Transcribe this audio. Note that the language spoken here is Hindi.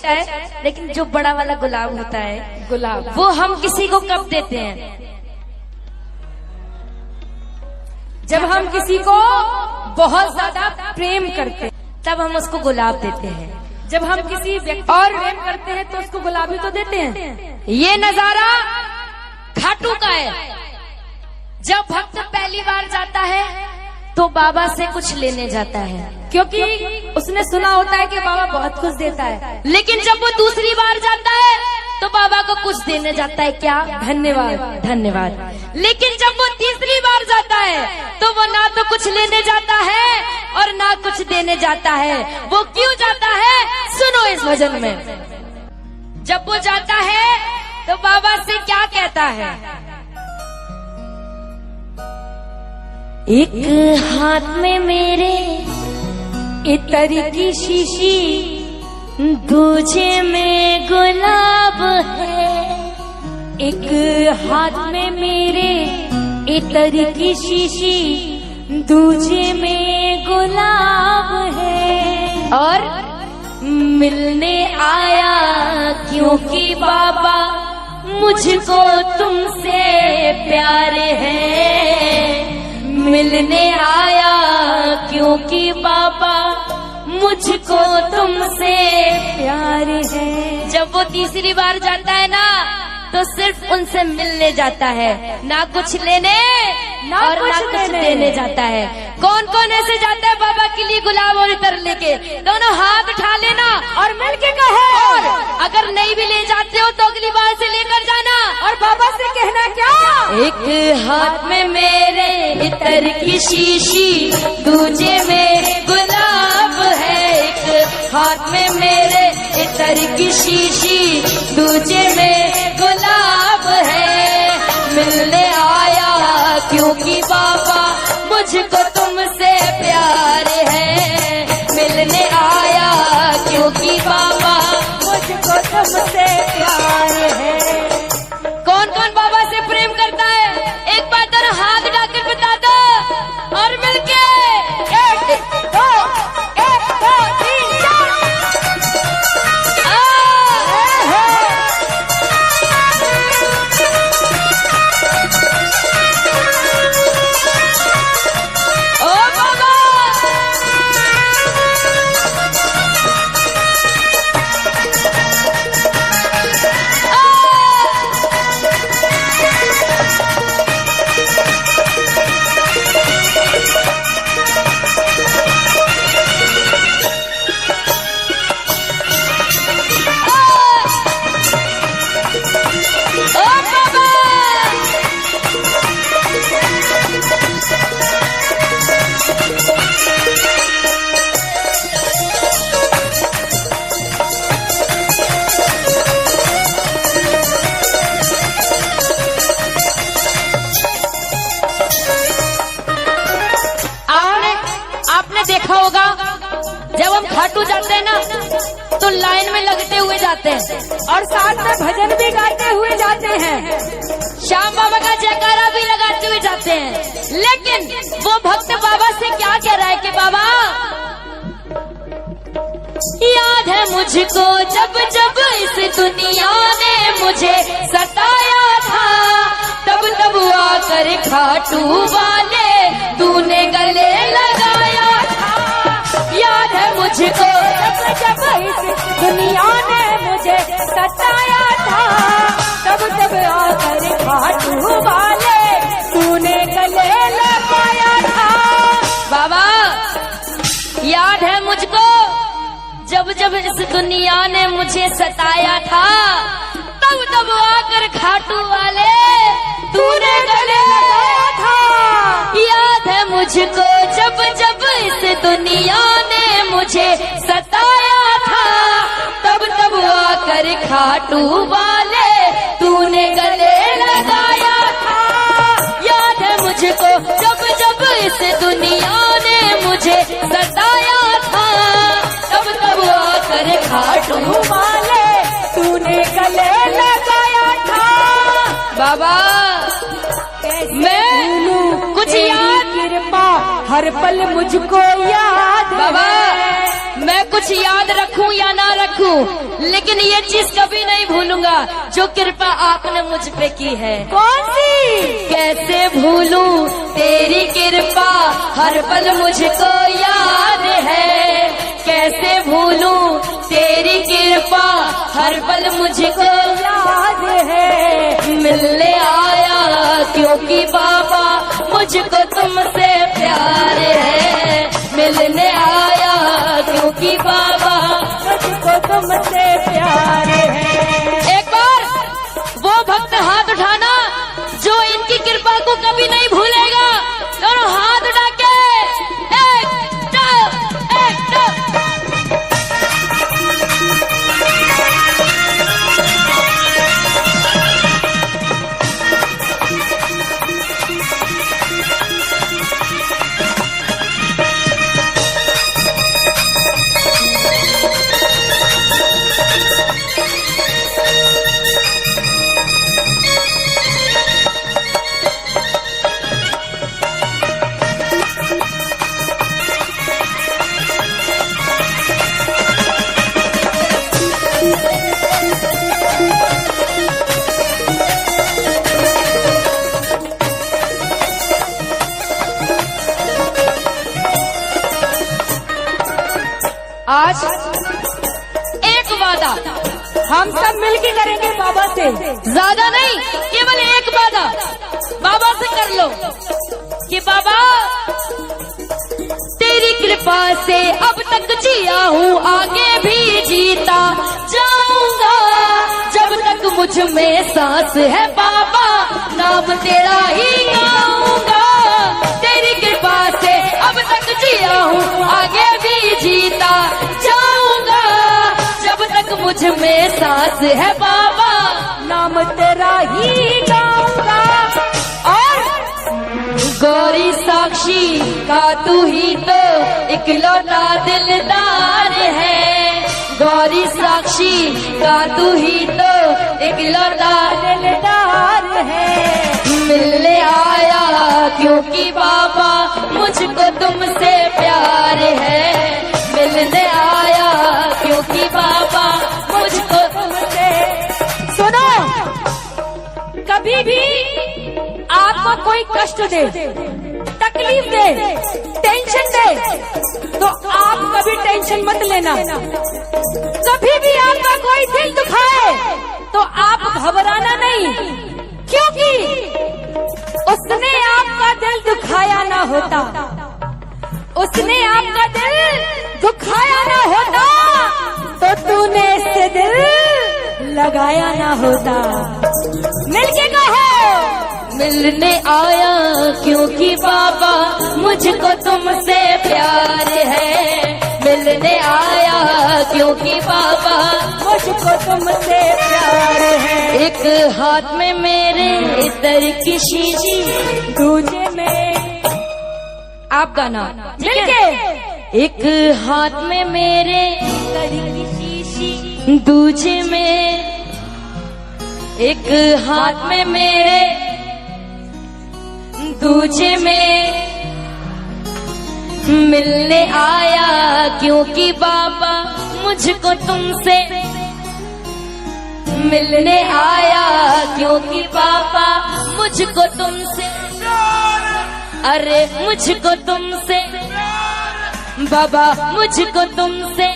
छोटा है, लेकिन जो बड़ा वाला गुलाब होता है, गुलाब, वो हम किसी को कब देते हैं? जब हम किसी को बहुत ज्यादा प्रेम करते हैं तब हम उसको गुलाब देते हैं। जब हम किसी व्यक्ति और प्रेम करते हैं तो उसको गुलाब ही तो देते हैं। ये नजारा खाटू का है। जब भक्त पहली बार जाता है तो बाबा से कुछ लेने जाता है, क्योंकि उसने सुना होता है कि बाबा बहुत कुछ देता है। लेकिन जब वो दूसरी बार जाता है तो बाबा को कुछ देने जाता है, क्या? धन्यवाद, धन्यवाद। लेकिन जब वो तीसरी बार जाता है तो वो ना तो कुछ लेने जाता है और ना कुछ देने जाता है। वो क्यों जाता है, सुनो इस भजन में। जब वो जाता है तो बाबा से क्या कहता है? एक हाथ में मेरे इत्र की शीशी, दूजे में गुलाब है। एक हाथ में मेरे इत्र की शीशी, दूजे में गुलाब है। और मिलने आया क्योंकि बाबा मुझको तुमसे प्यार है। मिलने आया क्योंकि बाबा मुझको तुमसे प्यार है। जब वो तीसरी बार जाता है ना तो सिर्फ उनसे मिलने जाता है, ना कुछ लेने और ना कुछ देने जाता है। कौन कौन ऐसे जाता है बाबा के लिए गुलाब और इत्र लेके? दोनों हाथ उठा लेना और मिलके कहे। और अगर नहीं भी ले जाते हो तो अगली बार से लेकर जाना और बाबा से कहना क्या? एक हाथ में मेरे इत्र की शीशी, दूजे में गुलाब है। एक हाथ में मेरे इत्र की शीशी, दूजे में गुलाब है। मिलने आया क्योंकि बाबा मुझको तुमसे प्यार है। मिलने आया क्योंकि बाबा मुझको तुमसे प्यार है। कौन कौन बाबा से प्रेम करता है? एक बार तेरा हाथ डाकर बता दो और मिलके 1 2 3 4। ओ बाबा, आपने देखा होगा जब हम खाटू जाते हैं ना तो लाइन में लगते हुए जाते हैं और साथ में भजन भी गाते हुए जाते हैं। श्याम बाबा का जयकारा भी लगाते हुए जाते हैं। लेकिन वो भक्त बाबा से क्या कह रहा है कि बाबा, याद है मुझको जब जब इस दुनिया ने मुझे सताया था, तब तब आकर खाटू वाले तूने गले लगाया था। याद है मुझको जब जब इस दुनिया ने मुझे सताया था, तब तब आकर खाटू वाले तूने गले लगाया था। बाबा, याद है मुझको जब जब इस दुनिया ने मुझे सताया था, तब तब आकर खाटू वाले तूने गले लगाया था। याद है मुझको जब जब इस दुनिया ने मुझे सताया था, तब तब आकर खाटू वाले तूने गले लगाया था। याद है मुझको जब जब इस दुनिया ने मुझे सताया था, तब तब आकर खाटू वाले तूने गले लगाया था। बाबा, मैं कुछ याद, कृपा हर पल मुझको याद बाबा, है। मैं कुछ याद रखूं या ना रखूं, लेकिन ये चीज कभी नहीं भूलूंगा जो कृपा आपने मुझ पे की है। कौन सी? कैसे भूलूं तेरी कृपा, हर पल मुझको याद है। कैसे भूलूं तेरी कृपा, हर पल मुझको याद है। मिलने आया क्योंकि बाबा मुझको तुमसे प्यार है। मिलने आया क्योंकि बाबा मुझको तुमसे प्यार है। एक बार वो भक्त हाथ उठाना जो इनकी कृपा को कभी नहीं भूलेगा। दोनों हाथ उठा के एक दो। आज एक वादा हम सब मिलके करेंगे बाबा से। ज्यादा नहीं, केवल एक वादा बाबा से कर लो कि बाबा तेरी कृपा से अब तक जिया हूँ, आगे भी जीता जाऊंगा। जब तक मुझ में सांस है बाबा, नाम तेरा ही गाऊंगा। तेरी कृपा से अब तक जिया हूँ, आगे भी जीता जाऊंगा। जब तक मुझ में सांस है बाबा, नाम तेरा ही गाऊंगा। और गौरी साक्षी का तू ही तो इकलौता दिलदार है। गौरी साक्षी का तू ही तो इकलौता दिलदार है। मिलने आया क्योंकि बाबा मुझको तुमसे प्यार है। मिलने आया क्योंकि बाबा मुझको तुमसे। सुनो, कभी भी आपको कोई कष्ट दे, तकलीफ दे, टेंशन दे, तो आप कभी टेंशन मत लेना। कभी भी आपका कोई दिल दुखाए तो आप घबराना नहीं, क्योंकि उसने आपका दिल दुखाया ना होता। उसने आपका दिल दुखाया ना होता तो तूने इससे दिल लगाया ना होता। मिलके कहो। मिलने आया क्योंकि बाबा मुझको तुमसे प्यार है। मिलने आया क्योंकि बाबा मुझको तुमसे प्यार है। एक हाथ में मेरे इधर की शीशी, दूजे में आप गाना मिलके। एक हाथ में मेरे दूजे में, एक हाथ में मेरे दूजे में। मिलने आया क्योंकि बाबा मुझको तुमसे। मिलने आया क्योंकि बाबा मुझको तुमसे। अरे मुझको तुमसे बाबा, मुझको तुमसे